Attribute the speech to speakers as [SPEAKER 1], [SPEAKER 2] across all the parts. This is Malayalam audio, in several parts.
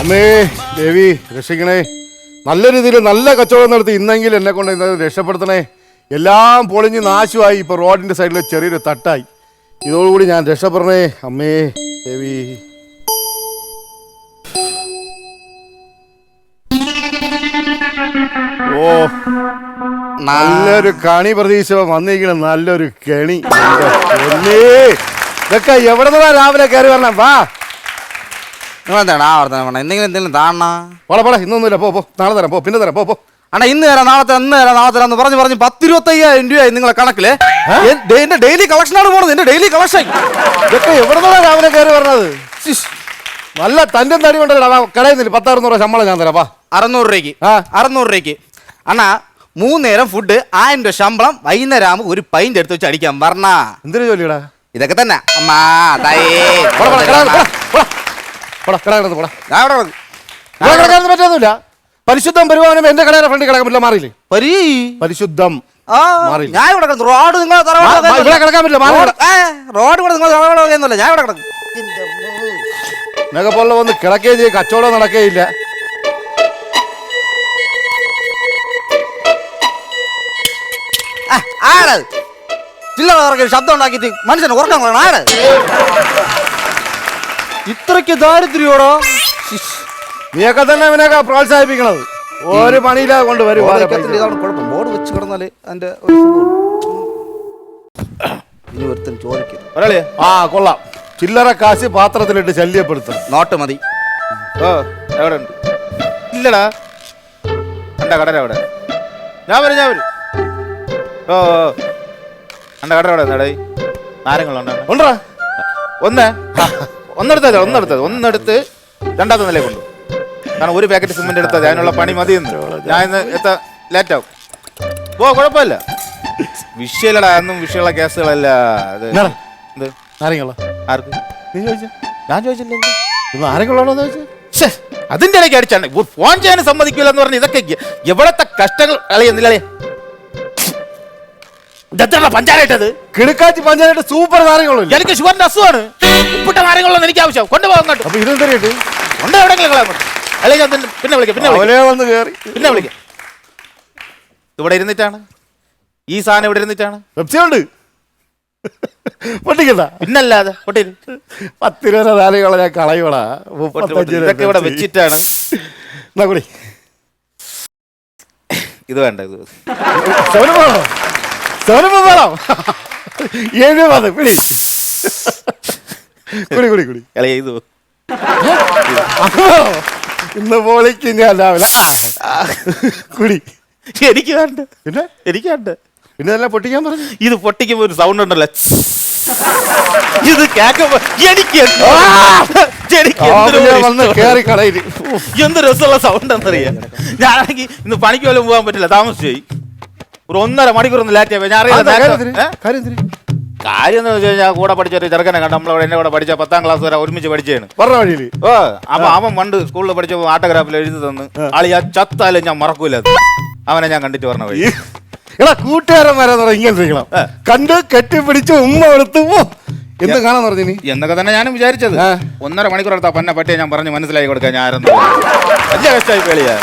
[SPEAKER 1] അമ്മേ ദേവി രക്ഷിക്കണേ. നല്ല രീതിയിൽ നല്ല കച്ചവടം നടത്തി ഇന്നെങ്കിലും എന്നെ കൊണ്ട് ഇന്നത് രക്ഷപ്പെടുത്തണേ. എല്ലാം പൊളിഞ്ഞ് നാശമായി. ഇപ്പൊ റോഡിന്റെ സൈഡിൽ ചെറിയൊരു തട്ടായി. ഇതോടുകൂടി ഞാൻ രക്ഷപ്പെടണേ അമ്മേ ദേവി. ഓ നല്ലൊരു കണി പ്രതീക്ഷ വന്നിരിക്കണം. നല്ലൊരു കെണി. ഇതൊക്കെ എവിടെ നിന്നാ രാവിലെ കയറി വരണം? വാ
[SPEAKER 2] എന്തെങ്കിലും താണ
[SPEAKER 1] പോളെ ഇന്നൊന്നുമില്ല. പോ നാളെ തരാം. പിന്നെ തരാം. പോ
[SPEAKER 2] അണ്ണാ ഇന്ന് തരാം നാളെ തരാം എന്ന് പറഞ്ഞ് 10-25,000 രൂപയായി നിങ്ങളെ കണക്കില്. എന്റെ ഡെയിലി കളക്ഷനാണ് പോണത്. എന്റെ ഡെയിലി കളക്ഷൻ
[SPEAKER 1] ഇതൊക്കെ എവിടെ നിന്നാ രാവിലെ കയറി വരണത്? നല്ല തന്റെ തടി കൊണ്ടല്ലോ കടയിൽ നിന്ന് 10-600 ശമ്പളം ഞാൻ തരാം.
[SPEAKER 2] 600 രൂപയ്ക്ക് അണ്ണാ 3 നേരം ഫുഡ് 1000 രൂപ ശമ്പളം. വൈകുന്നേരം ആകുമ്പോൾ ഒരു പൈൻ്റ് എടുത്ത് വെച്ച് അടിക്കാൻ പറഞ്ഞ
[SPEAKER 1] എന്തിനു ജോലിയടാ
[SPEAKER 2] ഇതൊക്കെ തന്നെ. അമ്മാ
[SPEAKER 1] പറ്റൊന്നുമില്ല. പരിശുദ്ധം പെരുവാനും എന്റെ കടയുടെ ഫ്രണ്ട് കിടക്കാൻ പറ്റില്ല. മാറിയില്ലേ പരിശുദ്ധം
[SPEAKER 2] ഞാൻ ഇവിടെ റോഡ്
[SPEAKER 1] കിടക്കാൻ പറ്റില്ല.
[SPEAKER 2] റോഡ് കൂടെ നിങ്ങൾ തറവാടൊന്നുമില്ല. ഞാൻ ഇവിടെ കിടക്കും.
[SPEAKER 1] എന്നൊക്കെ പോലെ വന്ന് കിടക്കുകയും ചെയ്യും. കച്ചവടം നടക്കുകയില്ല.
[SPEAKER 2] ആട് ചില്ലറ ശബ്ദം ഉണ്ടാക്കിയിട്ട് മനുഷ്യനെ ഉറക്കം കൊള്ളണം. ആട് ഇത്രയ്ക്ക് ദാരിദ്ര്യോടോ?
[SPEAKER 1] നീയൊക്കെ തന്നെ ഇവനൊക്കെ പ്രോത്സാഹിപ്പിക്കണത്. ഒരു പണിയില്ലാതെ കൊണ്ടുവരും.
[SPEAKER 2] കുഴപ്പം ബോർഡ് വെച്ച് കിടന്നാല് അതിന്റെ ഇനി ഒരുത്തൻ ചോദിക്കും.
[SPEAKER 1] ആ കൊള്ളാം. ചില്ലറ കാശ് പാത്രത്തിലിട്ട് ശല്യപ്പെടുത്തും.
[SPEAKER 2] നോട്ട് മതി.
[SPEAKER 3] ഓ എവിടെ ഉണ്ട്? ഇല്ലടാ എൻ്റെ കടല എവിടെ? ഞാൻ വരും. ഓ എൻ്റെ കടല എവിടെ? നടേ നാരങ്ങളുണ്ടോ? ഒന്നെടുത്ത് രണ്ടാമത്തെ നിലയിൽ കൊണ്ടു. കാരണം ഒരു പാക്കറ്റ് സിമെന്റ് എടുത്തത് അതിനുള്ള പണി മതിയെന്ന്. ഞാൻ ഇന്ന് എത്താൻ ലേറ്റാവും. കുഴപ്പമില്ല. വിഷയല്ലടാ. ഒന്നും വിഷയമുള്ള കേസുകളല്ല. അത് എന്ത് ആർക്ക്? ഞാൻ ചോദിച്ചില്ലല്ലോ. അതിന്റെ ഇടയ്ക്ക് അടിച്ചാണ് ഫോൺ ചെയ്യാൻ സമ്മതിക്കില്ല എന്ന് പറഞ്ഞ് ഇതൊക്കെ എവിടത്തെ കഷ്ടങ്ങൾ കളിയുന്നില്ലേ? പഞ്ചായത്തത്
[SPEAKER 1] കിടക്കാച്ചി പഞ്ചായത്ത് സൂപ്പർ നാരങ്ങളുണ്ട്.
[SPEAKER 3] എനിക്ക് ഷുഗറിന്റെ അസുഖമാണ്. ഉപ്പിട്ട നാരങ്ങളുള്ള എനിക്ക് ആവശ്യം. കൊണ്ടുപോകാൻ കേട്ടോ.
[SPEAKER 1] അപ്പൊ ഇതെന്തറിയിട്ട്
[SPEAKER 3] ഉണ്ട് എവിടെയെങ്കിലും പിന്നെ വിളിക്കാം. ഇവിടെ ഇരുന്നിട്ടാണ് ഈ സാധനം. ഇവിടെ ഇരുന്നിട്ടാണ്
[SPEAKER 1] പെപ്സി ഉണ്ട്. പൊട്ടിക്കണ്ട.
[SPEAKER 3] പിന്നല്ലാതെ പൊട്ടി
[SPEAKER 1] 10 രൂപ നാരങ്ങളെ ഞാൻ കളയോടാ.
[SPEAKER 3] ഇതൊക്കെ ഇവിടെ വെച്ചിട്ടാണ്.
[SPEAKER 1] കൂടി
[SPEAKER 3] ഇത് വേണ്ട. ഇത്
[SPEAKER 1] ഇന്ന് പോളിക്ക് ഞാൻ രാവിലെ കുടി.
[SPEAKER 3] എനിക്ക് വേണ്ട.
[SPEAKER 1] പിന്നെ എല്ലാം പൊട്ടിക്കാൻ പറഞ്ഞു.
[SPEAKER 3] ഇത് പൊട്ടിക്കുമ്പോ ഒരു സൗണ്ട് ഉണ്ടല്ലോ. ഇത് കേൾക്കുമ്പോ എന്ത് രസമുള്ള സൗണ്ട് എന്നറിയാം. ഞാനാണെങ്കിൽ ഇന്ന് പണിക്ക് പോലും പോകാൻ പറ്റില്ല. താമസിച്ചായി. ഒരു 1.5 മണിക്കൂർ ഒന്ന് ലേറ്റ് ആയി. ഞാൻ കാര്യം എന്താ വെച്ച് കഴിഞ്ഞാൽ കൂടെ പഠിച്ച ഒരു ചെറുക്കനെ കണ്ട. നമ്മളവിടെ എന്നെ കൂടെ പഠിച്ച 10ാം ക്ലാസ് വരെ ഒരുമിച്ച് പഠിച്ചാണ്. അപ്പൊ അവൻ പണ്ട് സ്കൂളിൽ പഠിച്ചപ്പോ ആട്ടോഗ്രാഫിൽ എഴുതി തന്ന് ആളി ആ ചത്താലും ഞാൻ മറക്കൂല. അവനെ ഞാൻ കണ്ടിട്ട് പറഞ്ഞ വഴി
[SPEAKER 1] കൂട്ടുകാരന്മാരെ ഇങ്ങനെ കണ്ട് കെട്ടിപ്പിടിച്ച് ഉമ്മ എടുത്തു എന്ത് കാണാൻ പറഞ്ഞു
[SPEAKER 3] എന്നൊക്കെ തന്നെ ഞാനും വിചാരിച്ചത്. 1.5 മണിക്കൂർ എടുത്താ പന്നെ പറ്റിയ ഞാൻ പറഞ്ഞ് മനസ്സിലാക്കി കൊടുക്കാൻ. ഞാനെന്താ വലിയ കഷ്ടമായി പേളിയാ.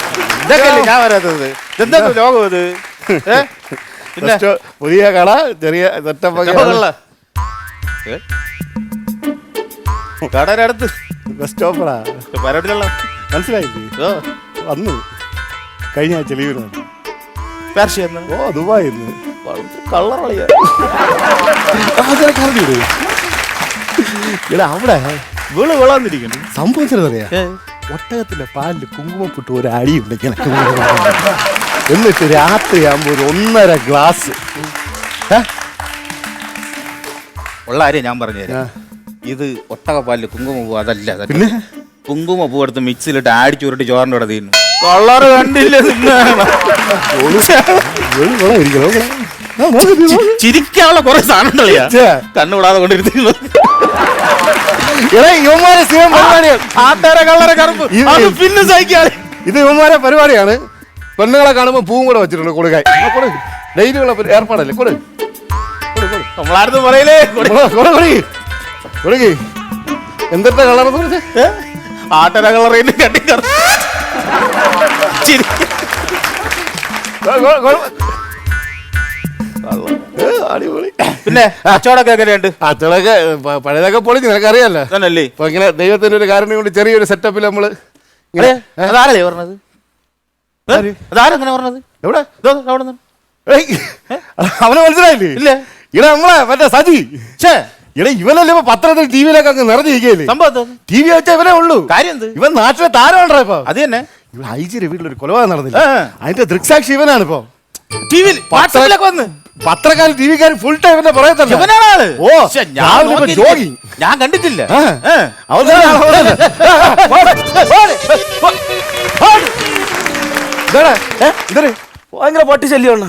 [SPEAKER 3] ഇതൊക്കെയല്ലേ ഞാൻ വരാത്തത്. എന്താ ലോകം ഇത്? പിന്നെ
[SPEAKER 1] പുതിയ കട ചെറിയ
[SPEAKER 3] കടയുടെ അടുത്ത്
[SPEAKER 1] സ്റ്റോപ്പടാ.
[SPEAKER 3] പരട്ടിലുള്ള
[SPEAKER 1] മനസ്സിലായില്ലേ? വന്നു കഴിഞ്ഞ ആഴ്ച ലീവിന്. ദുബായി
[SPEAKER 3] കള്ളറളിയാ.
[SPEAKER 1] അവിടെ
[SPEAKER 3] വീള് കൊള്ളാന്നിരിക്കുന്നു.
[SPEAKER 1] സംഭവിച്ചതറിയാ? ഒട്ടകത്തിന്റെ പാലില് കുങ്കുമപ്പെട്ട് ഒരു അടിയുണ്ട് ഇങ്ങനെ. എന്നിട്ട് രാത്രിയാകുമ്പോ ഒരു 1.5 ഗ്ലാസ്
[SPEAKER 3] ഉള്ള കാര്യം ഞാൻ പറഞ്ഞുതരാം. ഇത് ഒട്ടകപ്പാലില് കുങ്കുമപ്പൂ അതല്ല.
[SPEAKER 1] പിന്നെ
[SPEAKER 3] കുങ്കുമപ്പൂ എടുത്ത് മിക്സിയിലിട്ട് ആടിച്ചു ഉരുട്ടി ചോറിൻ്റെ കൂടെ തീരുന്നു. കളറ് കണ്ടില്ല. ചിരിക്കാനുള്ള കുറെ സാധനം ഉണ്ടല്ലോ. കണ്ണുകൂടാതെ കൊണ്ടിരുന്നു. പിന്നെ സഹിക്കാതെ
[SPEAKER 1] ഇത് ഇവന്മാരെ പരിപാടിയാണ്. പെണ്ണുങ്ങളെ കാണുമ്പോ പൂവും കൂടെ വെച്ചിട്ടുണ്ട് കൊടുക്കാൻ. ഡെയിലിയുള്ള ഏർപ്പാടല്ലേ.
[SPEAKER 3] നമ്മളാരും പറയലേ.
[SPEAKER 1] എന്തിന്റെ കളർ
[SPEAKER 3] ആട്ടരകളറിന് കണ്ടി
[SPEAKER 1] അടിപൊളി.
[SPEAKER 3] പിന്നെ കച്ചവടമൊക്കെ എങ്ങനെയുണ്ട്?
[SPEAKER 1] അച്ചടൊക്കെ പഴയതൊക്കെ പൊളിഞ്ഞ് നിനക്കറിയാലോ.
[SPEAKER 3] തന്നല്ലേ?
[SPEAKER 1] അപ്പൊ ഇങ്ങനെ ദൈവത്തിന്റെ ഒരു കാരണം കൊണ്ട് ചെറിയൊരു സെറ്റപ്പിൽ നമ്മള് ഇങ്ങനെ
[SPEAKER 3] അതാരല്ലേ പറഞ്ഞത്? അതാരെങ്ങനെ പറഞ്ഞത്?
[SPEAKER 1] എവിടെ
[SPEAKER 3] അവിടെ നിന്ന്
[SPEAKER 1] ഏയ്, അവനെ മനസ്സിലായില്ലേ?
[SPEAKER 3] ഇല്ല.
[SPEAKER 1] ഇവിടെ നമ്മളെ മറ്റേ സജി ഇവിടെ ഇവനല്ലേ ഇപ്പൊ പത്രത്തിൽ ടി വിയിലൊക്കെ അങ്ങ് നിറഞ്ഞിരിക്കല്ലേ.
[SPEAKER 3] സംഭവം
[SPEAKER 1] ടി വി വെച്ചാൽ ഇവനേ ഉള്ളൂ.
[SPEAKER 3] കാര്യം എന്ത്?
[SPEAKER 1] ഇവൻ നാട്ടിലെ താരമാണോ ഇപ്പൊ?
[SPEAKER 3] അത് തന്നെ.
[SPEAKER 1] ഇവിടെ ഐജിയുടെ വീട്ടിലൊരു കൊലപാതകം നടന്നില്ല. അതിന്റെ ദൃക്സാക്ഷി ഇവനാണ് ഇപ്പൊ.
[SPEAKER 3] ടിവിയിൽ വാട്സാപ്പിലൊക്കെ വന്ന്
[SPEAKER 1] പത്രക്കാരും ടി വിക്കാരും ഫുൾ ടൈം ഇവന്റെ പുറകെ
[SPEAKER 3] ഇവനാണ് ആള്.
[SPEAKER 1] ഓ
[SPEAKER 3] ശ്ശെ, ഞാൻ
[SPEAKER 1] രാവിലെ ഇപ്പൊ
[SPEAKER 3] നോക്കിയില്ല.
[SPEAKER 1] ജോഗിങ്.
[SPEAKER 3] ഞാൻ കണ്ടിട്ടില്ല.
[SPEAKER 1] അവൻ തന്നെ, അവൻ തന്നെ. ഇതാടാ, ഇതൊരു
[SPEAKER 4] ഭയങ്കര പട്ടിശല്യമാണ്.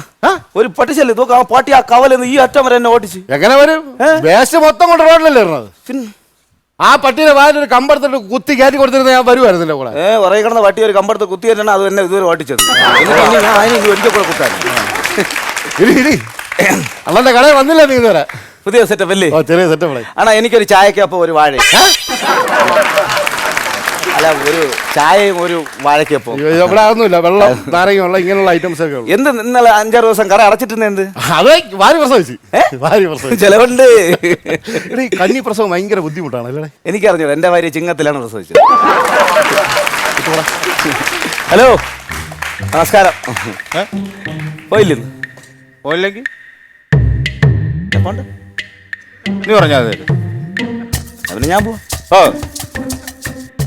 [SPEAKER 4] ഒരു പട്ടിശല്യം നോക്ക്, ആ പട്ടി ആ കവലെന്ന് ഈ അറ്റം വരെ എന്നെ ഓടിച്ച്.
[SPEAKER 1] എങ്ങനെ വരും? വേസ്റ്റ് മൊത്തം കൊണ്ട് റോഡിലല്ലേ ഇറങ്ങുന്നത്.
[SPEAKER 4] പിന്നെ
[SPEAKER 1] ആ പട്ടീനെ വായിലൊരു കമ്പെടുത്തിട്ട് കുത്തി കയറ്റി കൊടുത്തിരുന്ന ഞാൻ വരുമായിരുന്നില്ല കൂടെ.
[SPEAKER 4] ഉറങ്ങി കിടന്ന പട്ടി ഒരു കമ്പെടുത്ത് കുത്തി തന്നെയാണ് അത് എന്നെ ഇതുവരെ ഓടിച്ചത്. ഞാൻ അതിന് ഒരിക്കൽ കൂടെ കുത്താൻ
[SPEAKER 1] ഇരി അള്ളന്റെ കടയിൽ വന്നില്ല നീ ഇതുവരെ.
[SPEAKER 4] പുതിയ സെറ്റപ്പ് അല്ലേ?
[SPEAKER 1] ഓ ചെറിയ സെറ്റപ്പ്.
[SPEAKER 4] ആണോ എനിക്കൊരു ചായക്കപ്പം ഒരു വാഴ. അല്ല, ഒരു ചായയും ഒരു വാഴക്കപ്പം.
[SPEAKER 1] ഇവിടെ അതൊന്നുമില്ല. വെള്ളം നാരങ്ങ വെള്ളം ഇങ്ങനെയുള്ള ഐറ്റംസ് ഒക്കെ ഉള്ളു.
[SPEAKER 4] എന്ത് ഇന്നലെ 5-6 ദിവസം കട അടച്ചിട്ടുണ്ട്. എന്ത്
[SPEAKER 1] അത് വാരി പ്രസവിച്ചു. വാരി പ്രസവിച്ചു.
[SPEAKER 4] ചിലവുണ്ട്.
[SPEAKER 1] ഈ കഞ്ഞി പ്രസവം ഭയങ്കര ബുദ്ധിമുട്ടാണ് അല്ലേ?
[SPEAKER 4] എനിക്കറിഞ്ഞു, എന്റെ ഭാര്യ ചിങ്ങത്തിലാണ് പ്രസവിച്ചത്. ഹലോ, നമസ്കാരം. പോയില്ലെന്ന്
[SPEAKER 3] പോയില്ലെങ്കിൽ
[SPEAKER 4] പോണ്ട്.
[SPEAKER 3] നീ പറഞ്ഞാ
[SPEAKER 4] അതിന് ഞാൻ പോവാ.
[SPEAKER 3] ഓ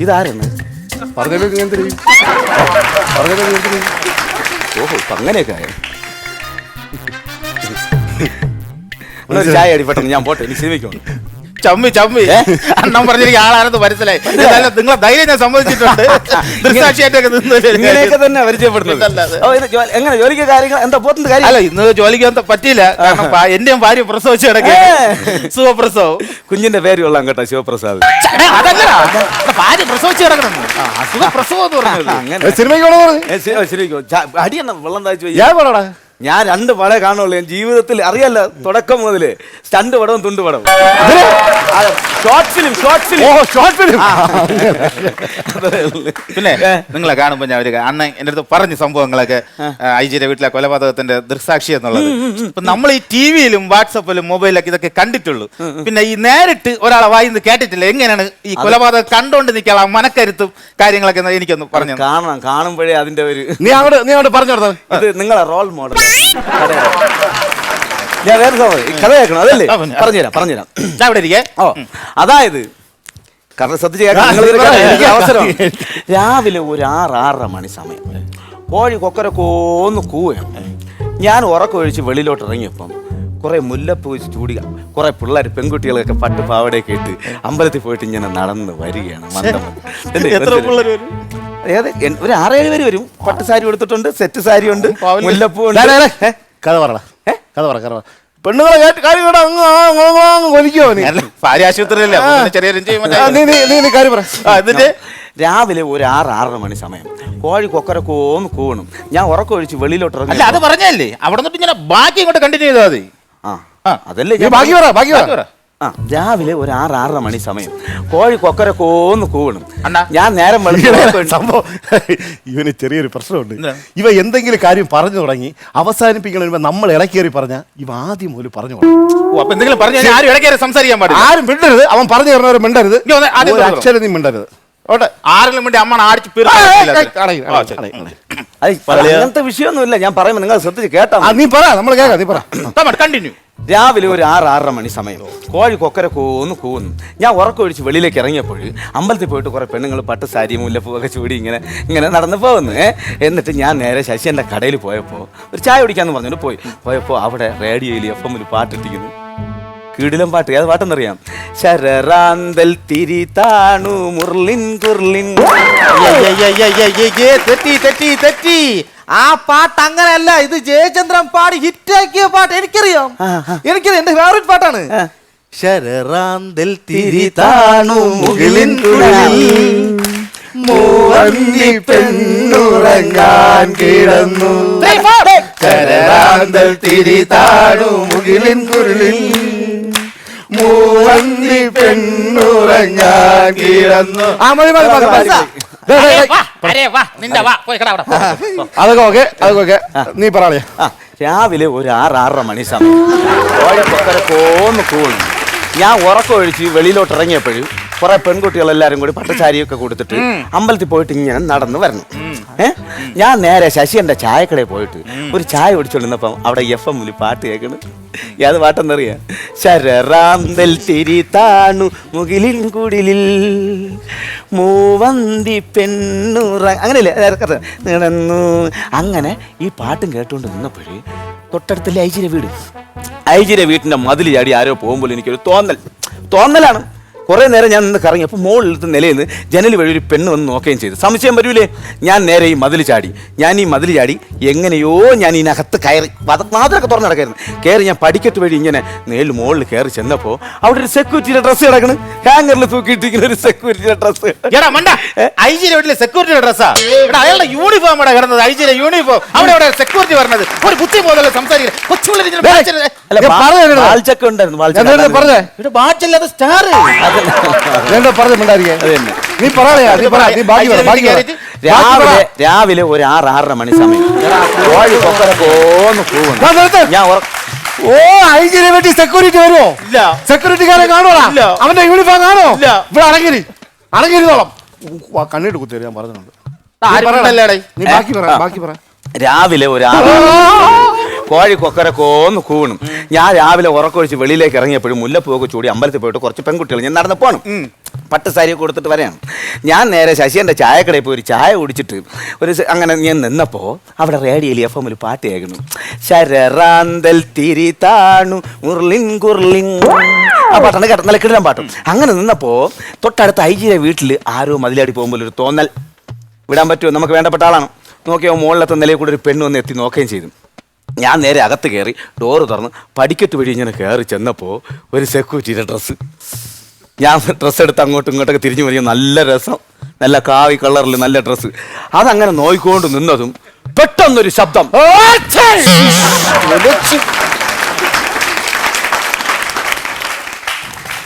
[SPEAKER 4] ഇതാരാണ്?
[SPEAKER 1] പറഞ്ഞല്ലോ നീ എന്ത് ചെയ്യും? പറഞ്ഞല്ലോ നീ എന്ത് ചെയ്യും?
[SPEAKER 4] ഓഹോ, ഇപ്പൊ അങ്ങനെയൊക്കെ ആയോ? ഒരു ചായ അടി പെട്ടെന്ന്, ഞാൻ പോട്ടെ, എനിക്ക് സിനിമയ്ക്കുണ്ട്.
[SPEAKER 3] ചമ്മി അണ്ണം പറഞ്ഞിരിക്കും ആളാണെന്ന് മനസ്സിലായി. നിങ്ങളെ ധൈര്യം ഞാൻ സമ്മതിച്ചിട്ടുണ്ട്. ദൃക്സാക്ഷിയായിട്ടൊക്കെ
[SPEAKER 4] ഇങ്ങനെയൊക്കെ തന്നെ പരിചയപ്പെടുന്നത്. എങ്ങനെ ജോലിക്ക് കാര്യങ്ങൾ എന്താ പോകുന്നത് കാര്യം?
[SPEAKER 3] അല്ല, ഇന്ന് ജോലിക്ക് പറ്റിയില്ല. കാരണം എന്റെയും ഭാര്യ പ്രസവിച്ചു കിടക്കുക. സുഖപ്രസവം.
[SPEAKER 4] കുഞ്ഞിന്റെ പേര് കൊള്ളാം കേട്ടോ, ശിവപ്രസാദ്.
[SPEAKER 3] അതല്ല, ഭാര്യ പ്രസവിച്ചു കിടക്കണം. സുഖപ്രസവം എന്ന് പറഞ്ഞത്.
[SPEAKER 4] അങ്ങനെ
[SPEAKER 1] സിനിമയ്ക്ക്
[SPEAKER 4] ശരിക്കും അടിയെന്ന വെള്ളം താഴ്ച.
[SPEAKER 1] ഞാൻ പോടാ.
[SPEAKER 4] ഞാൻ 2 പടേ കാണുള്ളൂ. ഞാൻ ജീവിതത്തിൽ അറിയാലോ, തുടക്കം മുതല് സ്റ്റണ്ട് പടവും തുണ്ട് പടവും. Short film.
[SPEAKER 3] പിന്നെ നിങ്ങളെ കാണുമ്പോ ഞാൻ ഒരു അണ്ണൻ എന്റെ അടുത്ത് പറഞ്ഞ സംഭവങ്ങളൊക്കെ ഐജിയുടെ വീട്ടിലെ കൊലപാതകത്തിന്റെ ദൃക്സാക്ഷി എന്നുള്ളത്. ഇപ്പൊ നമ്മൾ ഈ ടിവിയിലും വാട്സപ്പിലും മൊബൈലൊക്കെ ഇതൊക്കെ കണ്ടിട്ടുള്ളൂ. പിന്നെ ഈ നേരിട്ട് ഒരാളെ വായിന്ന് കേട്ടിട്ടില്ല. എങ്ങനെയാണ് ഈ കൊലപാതകം കണ്ടോണ്ട് നിൽക്കാനുള്ള മനക്കരുത്തും കാര്യങ്ങളൊക്കെ എനിക്കൊന്ന് പറഞ്ഞു.
[SPEAKER 4] കാണുമ്പോഴേ അതിന്റെ ഒരു
[SPEAKER 1] നീ അങ്ങോട്ട് പറഞ്ഞു കൊടുത്താൽ
[SPEAKER 4] ഇത് നിങ്ങളെ റോൾ മോഡൽ. ഞാൻ വേറെ കഥ കേൾക്കണം, അതല്ലേ? പറഞ്ഞുതരാം.
[SPEAKER 3] അവിടെ ഇരിക്കേ.
[SPEAKER 4] ഓ, അതായത് കാരണം ശ്രദ്ധിച്ച് എനിക്ക് അവസരം. രാവിലെ ഒരു 6-6:30 മണി സമയം കോഴി കൊക്കരക്കോന്ന് കൂവുകയാണ്. ഞാൻ ഉറക്കമൊഴിച്ച് വെളിയിലോട്ട് ഇറങ്ങിയപ്പം കുറെ മുല്ലപ്പൂ വെച്ച് ചൂടിക കുറെ പിള്ളേർ പെൺകുട്ടികളൊക്കെ പട്ടുപാവടയൊക്കെ ഇട്ട് അമ്പലത്തിൽ പോയിട്ട് ഇങ്ങനെ നടന്ന് വരികയാണ്. അതായത് ഒരു 6-7 പേര് വരും. പട്ട് സാരി എടുത്തിട്ടുണ്ട്, സെറ്റ് സാരി ഉണ്ട്, മുല്ലപ്പൂ ഉണ്ട്.
[SPEAKER 1] കഥ പറ. പെണ്ണുങ്ങളെ കൊലിക്കോ?
[SPEAKER 3] ഭാര്യ ആശുപത്രിയല്ലേ, ചെറിയ
[SPEAKER 1] കാര്യം പറ.
[SPEAKER 3] എന്നിട്ട്
[SPEAKER 4] രാവിലെ ഒരു 6-6:30 മണി സമയം കോഴി കൊക്കരക്കോന്ന് കൂവണം. ഞാൻ ഉറക്കമൊഴിച്ച് വെളിയിലോട്ട് ഇറങ്ങി.
[SPEAKER 3] അല്ല, അത് പറഞ്ഞല്ലേ അവിടെ നിന്നിട്ട് ഇങ്ങനെ ബാക്കി ഇങ്ങോട്ട് കണ്ടിന്യൂ ചെയ്താൽ മതി.
[SPEAKER 4] അതല്ലേ
[SPEAKER 1] ബാക്കി പറ.
[SPEAKER 4] രാവിലെ ഒരു 6-6:30 മണി സമയം കോഴി കൊക്കരക്കോന്ന് കൂവണം. ഞാൻ നേരം
[SPEAKER 1] സംഭവം ഇവന് ചെറിയൊരു പ്രശ്നമുണ്ട്. ഇവ എന്തെങ്കിലും കാര്യം പറഞ്ഞു തുടങ്ങി അവസാനിപ്പിക്കണ നമ്മൾ ഇടക്കേറി പറഞ്ഞ ഇവ ആദ്യം പോലും പറഞ്ഞു
[SPEAKER 3] അപ്പൊ എന്തെങ്കിലും പറഞ്ഞാൽ ആരും ഇടക്കേറി സംസാരിക്കാൻ പാടില്ല.
[SPEAKER 1] ആരും മിണ്ടരുത്. അവൻ പറഞ്ഞു തരുന്നവരെ മിണ്ടരുത്. അക്ഷരം നീ മിണ്ടരുത്.
[SPEAKER 3] ആരെങ്കിലും വേണ്ടി അമ്മ അടിച്ച്
[SPEAKER 4] അങ്ങനത്തെ വിഷയമൊന്നുമില്ല. ഞാൻ പറയുമ്പോ നിങ്ങൾ ശ്രദ്ധിച്ച് കേട്ടാ.
[SPEAKER 1] നീ പറ, നമ്മൾ കേൾക്കാം. നീ പറ.
[SPEAKER 3] കണ്ടിന്യൂ.
[SPEAKER 4] രാവിലെ ഒരു 6-6:30 മണി സമയം കോഴി കൊക്കരക്കോന്ന് കൂവുന്നു. ഞാൻ ഉറക്കമൊഴിച്ച് വെളിയിലേക്ക് ഇറങ്ങിയപ്പോൾ അമ്പലത്തിൽ പോയിട്ട് കുറെ പെണ്ണുങ്ങൾ പട്ട് സാരി മുല്ലപ്പൂവൊക്കെ ചൂടി ഇങ്ങനെ നടന്നു പോകുന്നു. എന്നിട്ട് ഞാൻ നേരെ ശശിന്റെ കടയിൽ പോയപ്പോൾ ഒരു ചായ കുടിക്കാന്ന് പറഞ്ഞിട്ട് പോയപ്പോൾ അവിടെ റേഡിയോയിൽ FM പാട്ടിട്ടിരിക്കുന്നു. കീടിലം പാട്ട്. ഏത് പാട്ടെന്നറിയാം? ശരറാന്തൽ തിരി താണു മുർലിൻ കുർലിൻ.
[SPEAKER 2] തെറ്റി. ആ പാട്ട് അങ്ങനെയല്ല, ഇത് ജയചന്ദ്രൻ പാടി ഹിറ്റാക്കിയ പാട്ട്. എനിക്കറിയാം. എന്റെ ഫേവറേറ്റ് പാട്ടാണ്. ശരറാന്തൽ തിരി താണു മുകിലിൻ കുഴലിൽ മൂവന്നി പെണ്ണുറങ്ങാൻ കിടന്നു. ശരറാന്തൽ തിരി താണു മുകിലിൻ കുഴലിൽ
[SPEAKER 1] മൂവന്തി പെണ്ണുറങ്ങാൻ കിടന്നു. ആ മതി മതി മതി മതി. ദേ, ദേ, ദേ. അതൊക്കെ ഓക്കെ നീ പറയാ.
[SPEAKER 4] ആ രാവിലെ ഒരു 6-6:30 മണി സമയം കോഴിക്കൊക്കര കോന്ന് കൂണു. ഞാൻ ഉറക്കമൊഴിച്ച് വെളിയിലോട്ട് ഇറങ്ങിയപ്പോഴും കുറെ പെൺകുട്ടികളെല്ലാരും കൂടി പട്ടച്ചാരിയൊക്കെ കൊടുത്തിട്ട് അമ്പലത്തിൽ പോയിട്ട് ഇങ്ങനെ നടന്നു വരണം. ഞാൻ നേരെ ശശിന്റെ ചായക്കടയിൽ പോയിട്ട് ഒരു ചായ കുടിച്ചോണ്ടിരുന്നപ്പം അവിടെ FM-ൽ പാട്ട് കേൾക്കണം. ഏത് പാട്ടെന്നറിയാം? ശരറാന്തൽ തിരി താണു മുകിലിൻ കുടിലിൽ മൂവന്തി പെണ്ണുറ, അങ്ങനെയല്ലേ നടന്നു. അങ്ങനെ ഈ പാട്ടും കേട്ടുകൊണ്ട് നിന്നപ്പോഴേ തൊട്ടടുത്തല്ലേ ഐജിയുടെ വീട്ടിന്റെ മതിൽ ചാടി ആരോ പോകുമ്പോൾ എനിക്കൊരു തോന്നലാണ്. കുറേ നേരം ഞാൻ നിന്ന് കറങ്ങി. അപ്പോൾ മുകളിലത്തെ നിലയിൽ നിന്ന് ജനൽ വഴി ഒരു പെണ്ണ് വന്ന് നോക്കുകയും ചെയ്തു. സംശയം വരൂലേ? ഞാൻ നേരെ ഈ മതിൽ ചാടി. എങ്ങനെയോ ഞാൻ ഇതിനകത്ത് കയറി, വാതിലൊക്കെ തുറന്ന് നടക്കായിരുന്നു. കയറി ഞാൻ പടിക്കെട്ട് വഴി ഇങ്ങനെ മുകളിൽ കയറി ചെന്നപ്പോൾ അവിടെ ഒരു സെക്യൂരിറ്റിയുടെ ഡ്രസ്സ് കിടക്കണം. ഹാങ്ങറിൽ തൂക്കിയിട്ടിരിക്കുന്ന ഒരു സെക്യൂരിറ്റിയുടെ ഡ്രസ്സ്.
[SPEAKER 3] സെക്യൂരിറ്റിയുടെ ഡ്രസ്സാ അയാളുടെ യൂണിഫോം അവിടെ കിടന്നത്. ഐജിയുടെ യൂണിഫോം അവിടെ സെക്യൂരിറ്റി പറഞ്ഞത് ഒരു ബുദ്ധി പോലെ സംസാരിക്കുന്നത്. സ്റ്റാർ
[SPEAKER 4] രാവിലെ ഒരു 6-6:30 മണി സമയം കോഴി കൊക്കര പോന്ന് പോകുന്നു. ഞാൻ
[SPEAKER 1] ഐജിനെ വേണ്ടി സെക്യൂരിറ്റി വരുമോ?
[SPEAKER 3] ഇല്ല.
[SPEAKER 1] സെക്യൂരിറ്റിക്കാരെ കാണുവാ?
[SPEAKER 3] ഇല്ല.
[SPEAKER 1] അവന്റെ യൂണിഫോം കാണോ?
[SPEAKER 3] ഇല്ല.
[SPEAKER 1] ഇവിടെ അടങ്ങിയിരുന്നോളം കണ്ണിട്ട് കുത്തി ഞാൻ പറഞ്ഞിട്ടുണ്ട്. നീ ബാക്കി പറ.
[SPEAKER 4] രാവിലെ ഒരു കോഴി കൊക്കര കോന്ന് കൂണും. ഞാൻ രാവിലെ ഉറക്കൊഴിച്ച് വെളിയിലേക്ക് ഇറങ്ങിയപ്പോഴും മുല്ലപ്പൂവൊക്കെ ചൂടി അമ്പലത്തിൽ പോയിട്ട് കുറച്ച് പെൺകുട്ടികൾ ഞാൻ നടന്ന് പോകണം. പട്ട് സാരിയൊക്കെ കൊടുത്തിട്ട് വരെയാണ്. ഞാൻ നേരെ ശശിന്റെ ചായക്കടയിൽ പോയി ഒരു ചായ കുടിച്ചിട്ട് അങ്ങനെ ഞാൻ നിന്നപ്പോൾ അവിടെ റേഡിയോയിൽ FM-ൽ പാട്ട് കേൾക്കണം. ശരറാന്തൽ തിരി താണു മുർലിൻ കുർലിൻ, ആ പാട്ടാണ് കേട്ട നല്ല കിടലം പാട്ടും. അങ്ങനെ നിന്നപ്പോൾ തൊട്ടടുത്ത ഐജിയുടെ വീട്ടിൽ ആരോ മതിലാടി പോകുമ്പോൾ ഒരു തോന്നൽ. വിടാൻ പറ്റുമോ? നമുക്ക് വേണ്ടപ്പെട്ട ആളാണ്. നോക്കിയോ മുകളിലത്തെ നിലയിൽ കൂടെ ഒരു പെണ്ണ് വന്ന് എത്തി നോക്കുകയും ചെയ്തു. ഞാൻ നേരെ അകത്ത് കയറി ഡോറ് തുറന്ന് പടിക്കെട്ട് വഴി ഇങ്ങനെ കയറി ചെന്നപ്പോൾ ഒരു സെക്യൂരിറ്റിയുടെ ഡ്രസ്സ്. ഞാൻ ഡ്രസ്സ് എടുത്ത് അങ്ങോട്ടും ഇങ്ങോട്ടൊക്കെ തിരിഞ്ഞു വരിക. നല്ല രസം, നല്ല കാവി കളറിൽ നല്ല ഡ്രസ്സ്. അതങ്ങനെ നോയിക്കൊണ്ട് നിന്നതും പെട്ടെന്നൊരു ശബ്ദം.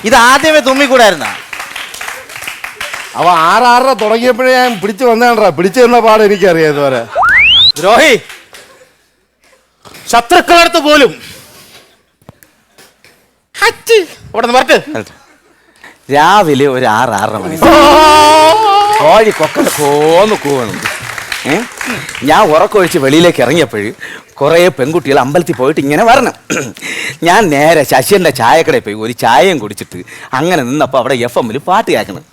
[SPEAKER 2] ഇത് ആദ്യമേ തുമ്മിക്കൂടായിരുന്ന?
[SPEAKER 1] അവ 6-6:30 തുടങ്ങിയപ്പോഴേ ഞാൻ പിടിച്ചു വന്നേണ്ടാ. പിടിച്ചു തന്ന പാട് എനിക്കറിയാം ഇതുവരെ.
[SPEAKER 3] ദ്രോഹി, ശത്രുക്കളടുത്ത് പോലും
[SPEAKER 4] രാവിലെ ഒരു 6-6:30 മണി കോഴി കൊക്കര കോന്ന് കൂവണം. ഞാൻ ഉറക്കൊഴിച്ച് വെളിയിലേക്ക് ഇറങ്ങിയപ്പോഴും കുറേ പെൺകുട്ടികൾ അമ്പലത്തിൽ പോയിട്ട് ഇങ്ങനെ വരണം. ഞാൻ നേരെ ശശിന്റെ ചായക്കടയിൽ പോയി ഒരു ചായയും കുടിച്ചിട്ട് അങ്ങനെ നിന്നപ്പോൾ അവിടെ FM-ൽ പാട്ട് കേൾക്കണം.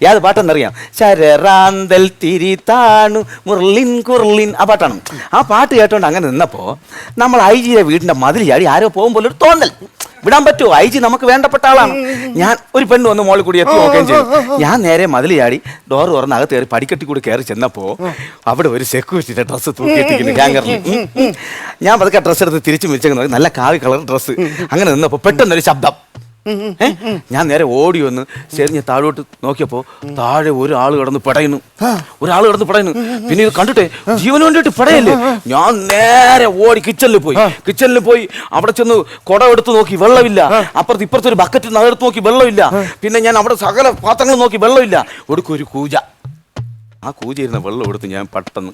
[SPEAKER 4] ഏത് പാട്ടെന്നറിയാം? ശരറാന്തൽ തിരി താണു മുർലിൻ കുർലിൻ, ആ പാട്ടാണ്. ആ പാട്ട് കേട്ടോണ്ട് അങ്ങനെ നിന്നപ്പോൾ നമ്മൾ ഐജിയുടെ വീടിന്റെ മതിൽ ചാടി ആരോ പോകുമ്പോൾ ഒരു തോന്നൽ. വിടാൻ പറ്റുമോ? ഐജി നമുക്ക് വേണ്ടപ്പെട്ട ആളാണ്. ഞാൻ ഒരു പെണ്ണ് വന്ന് മോളിൽ കൂടി എത്തി നോക്കുകയും ചെയ്തു. ഞാൻ നേരെ മതിൽ ചാടി ഡോറ് തുറന്ന് അകത്ത് കയറി പടിക്കെട്ടി കൂടി കയറി ചെന്നപ്പോൾ അവിടെ ഒരു സെക്യൂരിറ്റിയുടെ ഡ്രസ്സ് തൂക്കിയിട്ടിരിക്കുന്നു ഹാങ്ങറിൽ. ഞാൻ പതുക്കെ ഡ്രസ്സ് എടുത്ത് തിരിച്ചു മിച്ചേക്കുന്നത് നല്ല കാവി കളർ ഡ്രസ്സ്. അങ്ങനെ നിന്നപ്പോൾ പെട്ടെന്നൊരു ശബ്ദം. ഞാൻ നേരെ ഓടി വന്ന് ചെറിഞ്ഞ് താഴോട്ട് നോക്കിയപ്പോൾ താഴെ ഒരാൾ കിടന്ന് പടയുന്നു. പിന്നെ ഇത് കണ്ടിട്ടേ ജീവന് വേണ്ടിയിട്ട് പടയല്ലേ. ഞാൻ നേരെ ഓടി കിച്ചണിൽ പോയി അവിടെ ചെന്ന് കുട എടുത്ത് നോക്കി, വെള്ളമില്ല. അപ്പുറത്ത് ഇപ്പുറത്തെ ഒരു ബക്കറ്റ് നഗരത്ത് നോക്കി, വെള്ളമില്ല. പിന്നെ ഞാൻ അവിടെ സകല പാത്രങ്ങൾ നോക്കി, വെള്ളമില്ല. ഒടുക്കൊരു കൂജ. ആ കൂജ ഇരുന്ന വെള്ളം എടുത്ത് ഞാൻ പെട്ടെന്ന്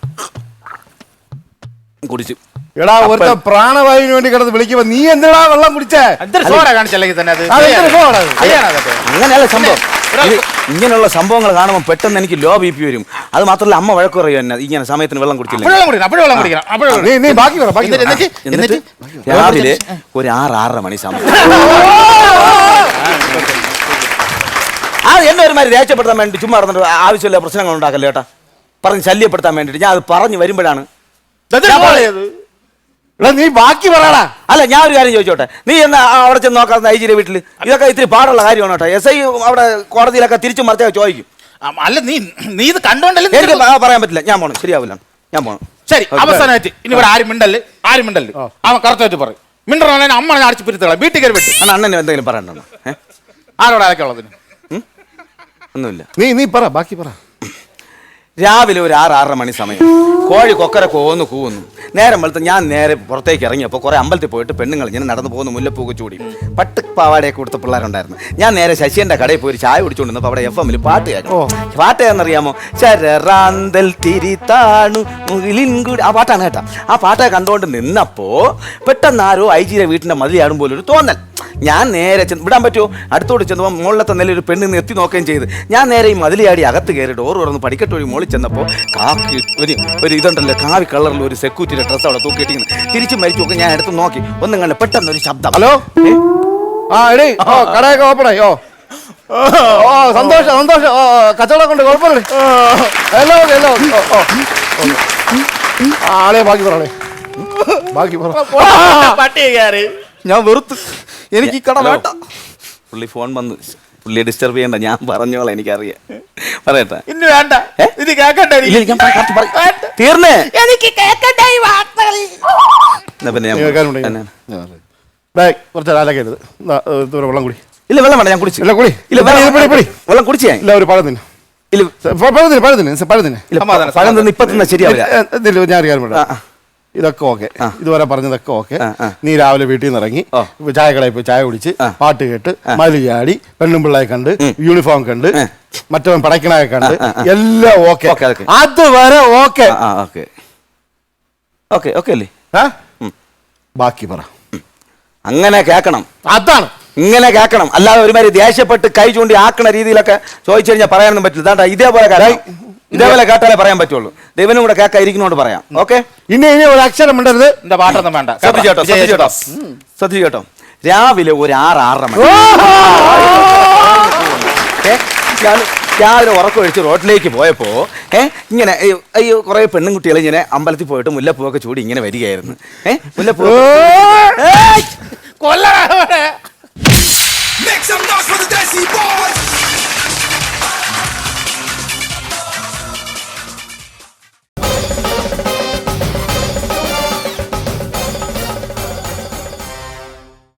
[SPEAKER 4] കുടിച്ചു.
[SPEAKER 1] എടാ, ഒരുത്ത പ്രാണവായുവിന് വേണ്ടി കിടന്ന് വിളിക്കുമ്പോ നീ എന്തിനാ വെള്ളം കുടിച്ചേ?
[SPEAKER 4] അങ്ങനെയല്ല സംഭവം. ഇങ്ങനെയുള്ള സംഭവങ്ങൾ കാണുമ്പോൾ പെട്ടെന്ന് എനിക്ക് ലോ BP വരും. അത് മാത്രമല്ല അമ്മ വഴക്ക് പറയും എന്നെ ഇങ്ങനെ സമയത്തിന് വെള്ളം കുടിച്ചില്ല. രാവിലെ ഒരു 6-6:30 മണി സമയം എന്നെ ഒരുമാതിരി രേഖപ്പെടുത്താൻ വേണ്ടി ചുമ്മാ നടന്നിട്ട് ആവശ്യമില്ല പ്രശ്നങ്ങൾ ഉണ്ടാക്കല്ലേ ചേട്ടാ. പറഞ്ഞ് ശല്യപ്പെടുത്താൻ വേണ്ടിയിട്ട് ഞാൻ അത് പറഞ്ഞു വരുമ്പോഴാണ്.
[SPEAKER 1] നീ ബാക്കി പറയടാ.
[SPEAKER 4] അല്ല, ഞാൻ ഒരു കാര്യം ചോദിച്ചോട്ടെ. നീ എന്നാ അവിടെ ചെന്ന് നോക്കാത്ത ഐജിയുടെ വീട്ടിൽ? ഇതൊക്കെ ഇത്തിരി പാടുള്ള കാര്യമാണ് കേട്ടോ. SI അവിടെ കോടതിയിലൊക്കെ തിരിച്ചു മറിച്ചാൽ ചോദിക്കും.
[SPEAKER 3] അല്ല, നീ ഇത് കണ്ടോണ്ടല്ലേ?
[SPEAKER 4] എനിക്ക് പറയാൻ പറ്റില്ല. ഞാൻ പോണം, ശരിയാവില്ല. ഞാൻ പോണം.
[SPEAKER 3] ശരി, അവസാനമായിട്ട് ഇനി ഇവിടെ ആരും മിണ്ടല്ലേ. അവൻ കറക്റ്റായിട്ട് പറയും. മിണ്ടറ അമ്മ അടിച്ചു പിരുത്തോളാം. വീട്ടിൽ കയറി വിട്ടു.
[SPEAKER 4] അണ്ണന് എന്തെങ്കിലും പറയണ്ടോ?
[SPEAKER 3] ആരോടെ അതൊക്കെ ഉള്ളതിന്
[SPEAKER 4] ഒന്നുമില്ല.
[SPEAKER 1] നീ പറ, ബാക്കി പറ.
[SPEAKER 4] രാവിലെ ഒരു 6-6:30 മണി സമയം കോഴി കൊക്കര കോന്ന് കൂവുന്നു. നേരം വെളുത്ത് ഞാൻ നേരെ പുറത്തേക്ക് ഇറങ്ങിയപ്പോൾ കുറെ അമ്പലത്തിൽ പോയിട്ട് പെണ്ണുങ്ങൾ ഇങ്ങനെ നടന്നു പോകുന്നു. മുല്ലപ്പൂക്ക് ചൂടി പട്ട് പാവാടയൊക്കെ കൊടുത്ത പിള്ളേരുണ്ടായിരുന്നു. ഞാൻ നേരെ ശശിന്റെ കടയിൽ പോയി ഒരു ചായ കുടിച്ചുകൊണ്ടിരുന്നപ്പോൾ അവിടെ FM-ൽ പാട്ട് കേൾക്കും. പാട്ട് ഏതെന്നറിയാമോ? ശരറാന്തൽ തിരിത്താണു മുകിലിൻകൂടി, ആ പാട്ടാണ് കേട്ടാ. ആ പാട്ടൊക്കെ കണ്ടുകൊണ്ട് നിന്നപ്പോ പെട്ടെന്ന് ആരോ ഐജിയുടെ വീട്ടിന്റെ മതിലാടും പോലെ ഒരു തോന്നൽ. ഞാൻ നേരെ വിടാൻ പറ്റുമോ? അടുത്തോട്ട് ചെന്നപ്പോൾ മുകളിലത്തെ നില ഒരു പെണ്ണിന്ന് എത്തി നോക്കുകയും ചെയ്ത് ഞാൻ നേരെ ഈ മതിലിയാടി അകത്ത് കയറി ഡോർ തുറന്ന് പടിക്കെട്ട് വഴി മുകളിൽ ചെന്നപ്പോൾ കാക്കി ഒരു ഇതുണ്ടല്ലോ, കാവി കളറിൽ ഒരു സെക്യൂരിറ്റിയുടെ ഡ്രസ്സ് അവിടെ തൂക്കിയിട്ടിങ്ങനെ തിരിച്ചു മരിച്ചു നോക്കി. ഞാൻ എടുത്ത് നോക്കി, ഒന്നും കണ്ട് പെട്ടെന്ന് ഒരു ശബ്ദം.
[SPEAKER 1] ഹലോ, ആ എടീ, കടയൊക്കെ ഓപ്പണായി. സന്തോഷം സന്തോഷം. കച്ചവടം കൊണ്ട് കുഴപ്പമില്ലേ? ആളെ ബാക്കി പറയണേ, ബാക്കി പറ.
[SPEAKER 2] പട്ടി കയറി ഞാൻ വെറുത്ത്. എനിക്ക് ഈ കട വേണ്ട.
[SPEAKER 4] പുള്ളി ഫോൺ വന്ന്, പുള്ളിയെ ഡിസ്റ്റർബ് ചെയ്യണ്ട, ഞാൻ പറഞ്ഞോളാം, എനിക്കറിയാം. പറയട്ടെ?
[SPEAKER 3] ഇന്ന് വേണ്ട, ഇത് കേക്കട്ടെ.
[SPEAKER 4] തീർന്നേ.
[SPEAKER 2] എനിക്ക് കേക്കട്ടെ ഈ വാർത്തകൾ.
[SPEAKER 4] എന്നാ പിന്നെ ഞാൻ
[SPEAKER 1] കുറച്ച് ആലോചിക്കരുത്. വെള്ളം കുടി.
[SPEAKER 4] ഇല്ല, വെള്ളം വേണ്ട, ഞാൻ കുടിച്ചു.
[SPEAKER 1] ഇല്ല കുടി.
[SPEAKER 4] ഇല്ല, വെള്ളം കുടിച്ചേ.
[SPEAKER 1] ഇല്ല, ഒരു പഴം തിന്നെ.
[SPEAKER 4] ഇല്ല,
[SPEAKER 1] പഴം തിന്നെ.
[SPEAKER 4] പഴം തിന്ന് ഇപ്പൊ തിന്നാ ശരിയാവില്ല.
[SPEAKER 1] ഞാൻ അറിയാൻ വേണ്ട. ഇതൊക്കെ ഓക്കെ, ഇതുവരെ പറഞ്ഞതൊക്കെ ഓക്കെ. നീ രാവിലെ വീട്ടിൽ നിന്ന് ഇറങ്ങി ചായ കടയിൽ പോയി ചായ കുടിച്ച് പാട്ട് കേട്ട് മലി ചാടി പെണ്ണും പിള്ളയെ കണ്ട് യൂണിഫോം കണ്ട് മറ്റവൻ പടക്കണയെ കണ്ട് എല്ലാം ഓക്കെ. അതുവരെ ഓക്കെ.
[SPEAKER 4] ഓക്കെ ഓക്കെ അല്ലേ?
[SPEAKER 1] ബാക്കി പറ.
[SPEAKER 4] അങ്ങനെ കേക്കണം.
[SPEAKER 1] അതാണ്
[SPEAKER 4] ഇങ്ങനെ കേക്കണം. അല്ലാതെ ഒരുമാതിരി ദേഷ്യപ്പെട്ട് കൈ ചൂണ്ടി ആക്കണ രീതിയിലൊക്കെ ചോദിച്ചു കഴിഞ്ഞാൽ പറയാനൊന്നും പറ്റില്ല. ഇതാണ്ടാ ഇതേപോലെ കേട്ടാലേ പറയാൻ പറ്റുള്ളൂ. ദൈവനും കൂടെ കേൾക്കാതിരിക്കുന്നോണ്ട് പറയാം. ഓക്കെ,
[SPEAKER 1] ഇനി ഒരു അക്ഷരം മിണ്ടരുത്.
[SPEAKER 3] എന്റെ പാട്ടൊന്നും വേണ്ട.
[SPEAKER 4] ശ്രദ്ധിച്ചേട്ടോ. രാവിലെ ഒരു 6-6:30 മണി ഞാൻ രാവിലെ ഉറക്കമൊഴിച്ച് റോഡിലേക്ക് പോയപ്പോ ഇങ്ങനെ അയ്യോ കുറെ പെണ്ണുകുട്ടികൾ ഇങ്ങനെ അമ്പലത്തിൽ പോയിട്ട് മുല്ലപ്പൂവൊക്കെ ചൂടി ഇങ്ങനെ വരികയായിരുന്നു. മുല്ലപ്പൂ
[SPEAKER 3] കൊല്ല.
[SPEAKER 5] Make some noise for the Desi Boys!